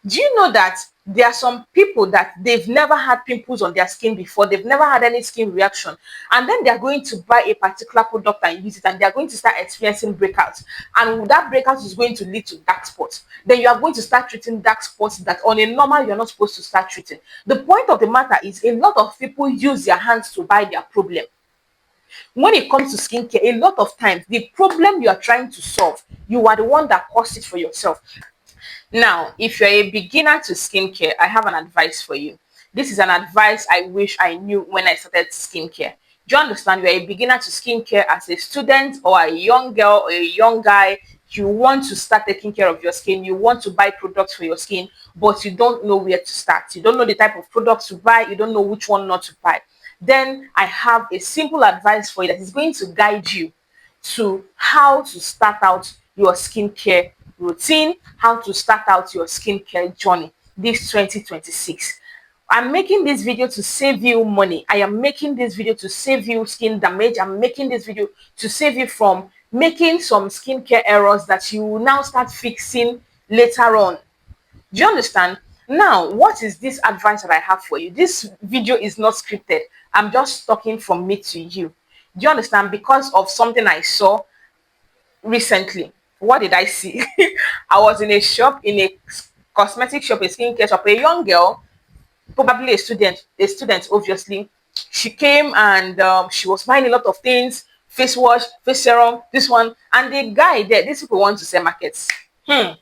Do you know that there are some people that they've never had pimples on their skin before, they've never had any skin reaction, and then they're going to buy a particular product and use it, and they're going to start experiencing breakouts, and that breakout is going to lead to dark spots. Then you are going to start treating dark spots that on a normal you're not supposed to start treating. The point of the matter is a lot of people use their hands to buy their problem. When it comes to skincare, a lot of times the problem you are trying to solve, you are the one that caused it for yourself. Now, if you're a beginner to skincare, I have an advice for you. This is an advice I wish I knew when I started skincare. Do you understand? You're a beginner to skincare as a student or a young girl or a young guy. You want to start taking care of your skin. You want to buy products for your skin, but you don't know where to start. You don't know the type of products to buy. You don't know which one not to buy. Then I have a simple advice for you that is going to guide you to how to start out your skincare routine, how to start out your skincare journey this 2026. I'm making this video to save you money. I am making this video to save you skin damage. I'm making this video to save you from making some skincare errors that you will now start fixing later on. Do you understand? Now, what is this advice that I have for you? This video is not scripted. I'm just talking from me to you. Do you understand? Because of something I saw recently. What did I see? I was in a shop, in a cosmetic shop, a skincare shop, a young girl, probably a student, obviously. She came and she was buying a lot of things, face wash, face serum, this one. And the guy there, these people want to sell markets.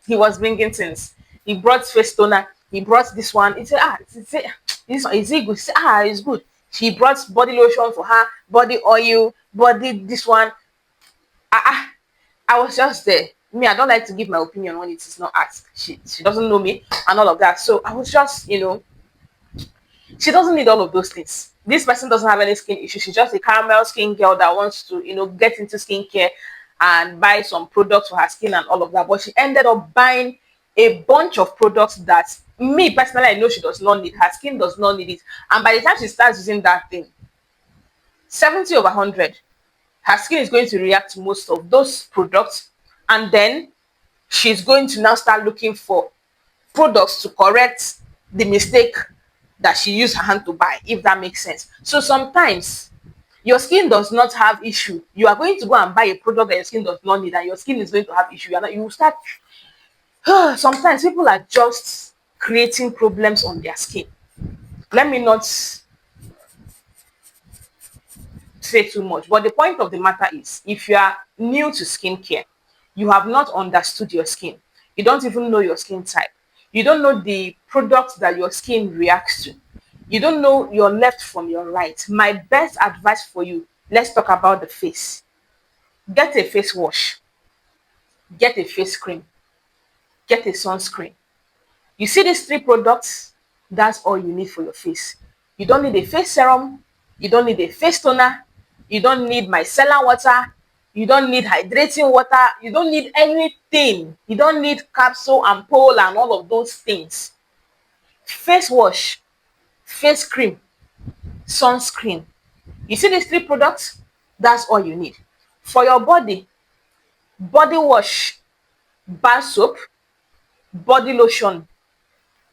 He was bringing things. He brought face toner. He brought this one. He said, this one, is it good? He said, it's good. He brought body lotion for her, body oil, body this one. I was just there. Me, I don't like to give my opinion when it is not asked. She doesn't know me and all of that. So I was just, she doesn't need all of those things. This person doesn't have any skin issue. She's just a caramel skin girl that wants to, get into skincare and buy some products for her skin and all of that. But she ended up buying a bunch of products that me personally, I know she does not need. Her skin does not need it. And by the time she starts using that thing, 70 over 100, her skin is going to react to most of those products. And then she's going to now start looking for products to correct the mistake that she used her hand to buy, if that makes sense. So sometimes your skin does not have issue. You are going to go and buy a product that your skin does not need, and your skin is going to have issue. You will start. Sometimes people are just creating problems on their skin. Let me not say too much, but the point of the matter is, if you are new to skincare, you have not understood your skin. You don't even know your skin type. You don't know the products that your skin reacts to. You don't know your left from your right. My best advice for you, let's talk about the face. Get a face wash. Get a face cream. Get a sunscreen. You see these three products, that's all you need for your face. You don't need a face serum. You don't need a face toner. You don't need micellar water. You don't need hydrating water. You don't need anything. You don't need capsule, ampoule, and all of those things. Face wash, face cream, sunscreen. You see these three products? That's all you need. For your body, body wash, bar soap, body lotion,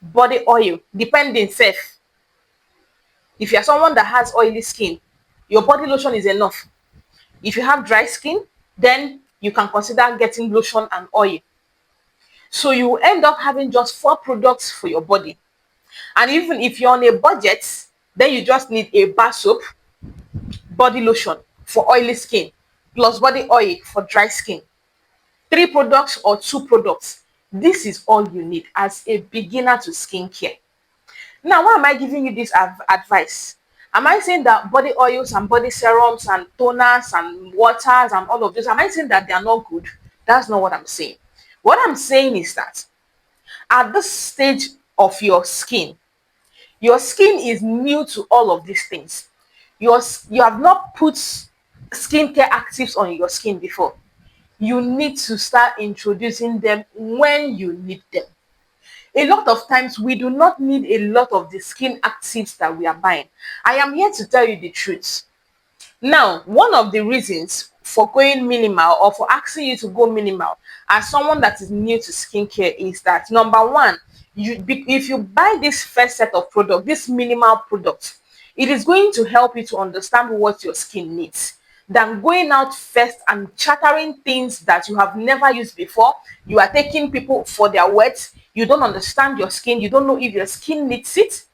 body oil, depending safe. If you're someone that has oily skin, your body lotion is enough. If you have dry skin, then you can consider getting lotion and oil. So you end up having just 4 products for your body. And even if you're on a budget, then you just need a bar soap, body lotion for oily skin, plus body oil for dry skin. 3 products or 2 products. This is all you need as a beginner to skincare. Now, why am I giving you this advice? Am I saying that body oils and body serums and toners and waters and all of this, am I saying that they are not good? That's not what I'm saying. What I'm saying is that at this stage of your skin is new to all of these things. You have not put skincare actives on your skin before. You need to start introducing them when you need them. A lot of times we do not need a lot of the skin actives that we are buying. I am here to tell you the truth. Now, one of the reasons for going minimal or for asking you to go minimal as someone that is new to skincare is that, number one, if you buy this first set of product, this minimal product, it is going to help you to understand what your skin needs than going out first and chattering things that you have never used before. You are taking people for their words. You don't understand your skin. You don't know if your skin needs it.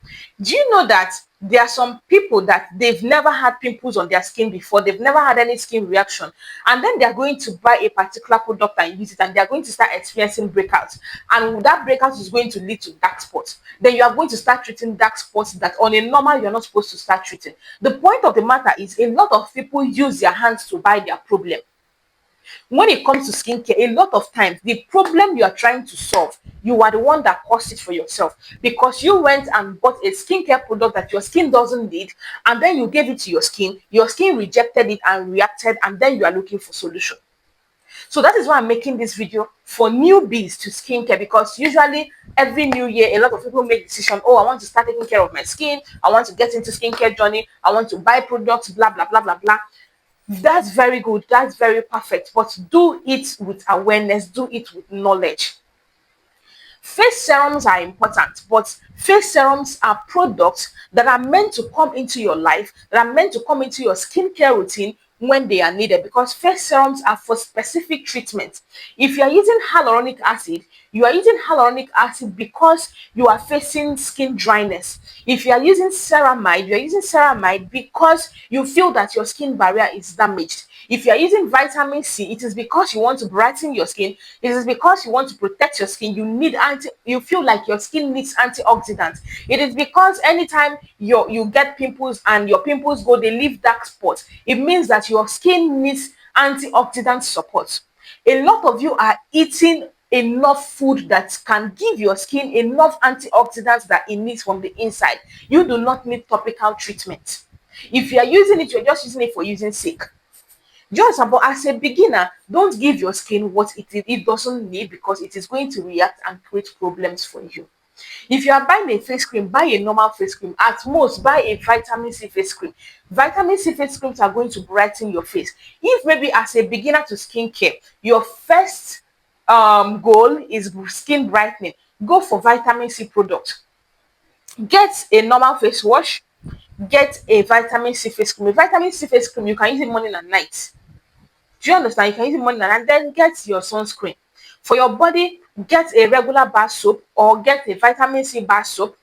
Do you know that there are some people that they've never had pimples on their skin before, they've never had any skin reaction, and then they're going to buy a particular product and use it, and they're going to start experiencing breakouts, and that breakout is going to lead to dark spots. Then you are going to start treating dark spots that on a normal you're not supposed to start treating. The point of the matter is a lot of people use their hands to buy their problem. When it comes to skincare, a lot of times the problem you are trying to solve, you are the one that caused it for yourself, because you went and bought a skincare product that your skin doesn't need, and then you gave it to your skin rejected it and reacted, and then you are looking for solution. So that is why I'm making this video for newbies to skincare, because usually every new year a lot of people make decision, oh, I want to start taking care of my skin, I want to get into skincare journey, I want to buy products, blah blah blah blah blah. That's very good. That's very perfect. But do it with awareness, do it with knowledge. Face serums are important, but face serums are products that are meant to come into your life, that are meant to come into your skincare routine when they are needed, because face serums are for specific treatments. If you are using hyaluronic acid, you are using hyaluronic acid because you are facing skin dryness. If you are using ceramide, you are using ceramide because you feel that your skin barrier is damaged. If you are using vitamin C, it is because you want to brighten your skin. It is because you want to protect your skin. You feel like your skin needs antioxidants. It is because anytime you get pimples and your pimples go, they leave dark spots. It means that your skin needs antioxidant support. A lot of you are eating enough food that can give your skin enough antioxidants that it needs from the inside. You do not need topical treatment. If you are using it, you're just using it for using sake. Just about as a beginner, don't give your skin what it doesn't need, because it is going to react and create problems for you. If you are buying a face cream, buy a normal face cream. At most, buy a vitamin C face cream. Vitamin C face creams are going to brighten your face. If maybe as a beginner to skincare, your first goal is skin brightening, go for vitamin C product. Get a normal face wash, get a vitamin C face cream. A vitamin C face cream, you can use it morning and night. Do you understand? You can use it morning and then get your sunscreen. For your body, get a regular bar soap or get a vitamin C bar soap,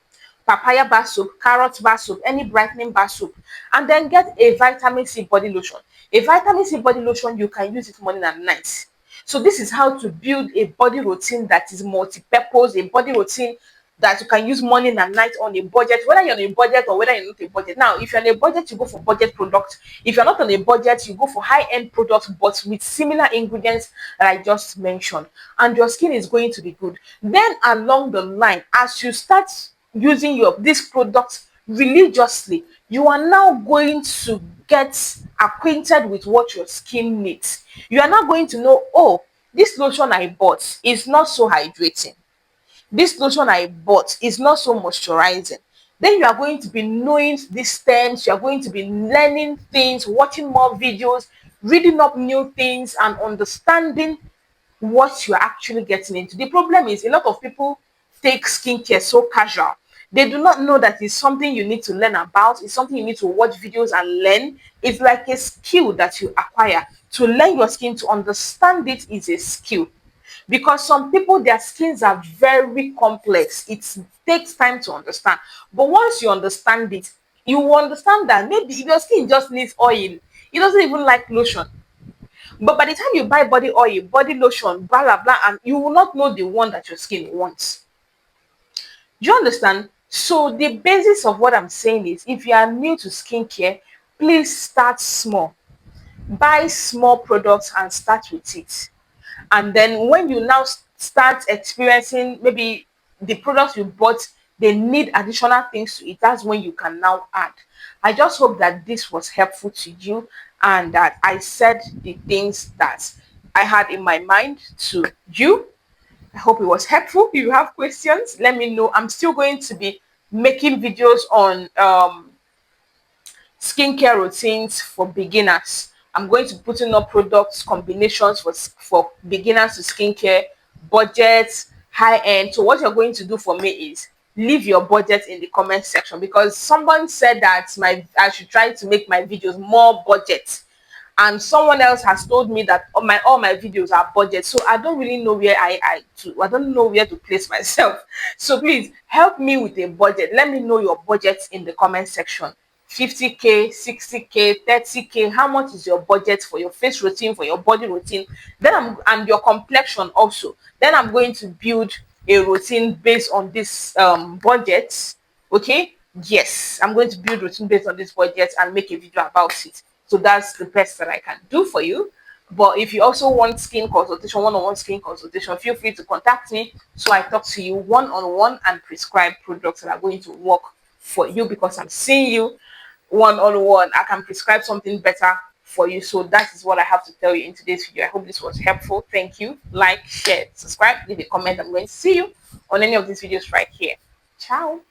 papaya bar soap, carrot bar soap, any brightening bar soap, and then get a vitamin C body lotion. A vitamin C body lotion, you can use it morning and night. So this is how to build a body routine that is multi-purpose, a body routine that you can use morning and night on a budget, whether you're on a budget or whether you're not a budget. Now, if you're on a budget, you go for budget products. If you're not on a budget, you go for high-end products, but with similar ingredients that I just mentioned. And your skin is going to be good. Then along the line, as you start using these products religiously, you are now going to get acquainted with what your skin needs. You are now going to know, oh, this lotion I bought is not so hydrating, this lotion I bought is not so moisturizing. Then you are going to be knowing these terms, you are going to be learning things, watching more videos, reading up new things, and understanding what you're actually getting into. The problem is a lot of people take skincare so casual. They do not know that it's something you need to learn about. It's something you need to watch videos and learn. It's like a skill that you acquire. To learn your skin, to understand it is a skill. Because some people, their skins are very complex. It takes time to understand. But once you understand it, you will understand that maybe your skin just needs oil. It doesn't even like lotion. But by the time you buy body oil, body lotion, blah blah blah, and you will not know the one that your skin wants. Do you understand? So the basis of what I'm saying is, if you are new to skincare, please start small. Buy small products and start with it. And then when you now start experiencing maybe the products you bought, they need additional things to it, that's when you can now add. I just hope that this was helpful to you and that I said the things that I had in my mind to you. I hope it was helpful. If you have questions, let me know. I'm still going to be making videos on skincare routines for beginners. I'm going to put in up products combinations for beginners to skincare, budgets, high end. So what you're going to do for me is leave your budget in the comment section, because someone said that I should try to make my videos more budget, and someone else has told me that all my videos are budget. So I don't really know where I don't know where to place myself. So please help me with a budget. Let me know your budget in the comment section. 50k, 60k, 30k. How much is your budget for your face routine, for your body routine? And your complexion also. Then I'm going to build a routine based on this budget. Okay, yes, I'm going to build routine based on this budget and make a video about it. So that's the best that I can do for you. But if you also want skin consultation, one-on-one skin consultation, feel free to contact me so I talk to you one-on-one and prescribe products that are going to work for you, because I'm seeing you one-on-one. I can prescribe something better for you. So that is what I have to tell you in today's video. I hope this was helpful. Thank you. Like, share, subscribe, leave a comment. I'm going to see you on any of these videos right here. Ciao.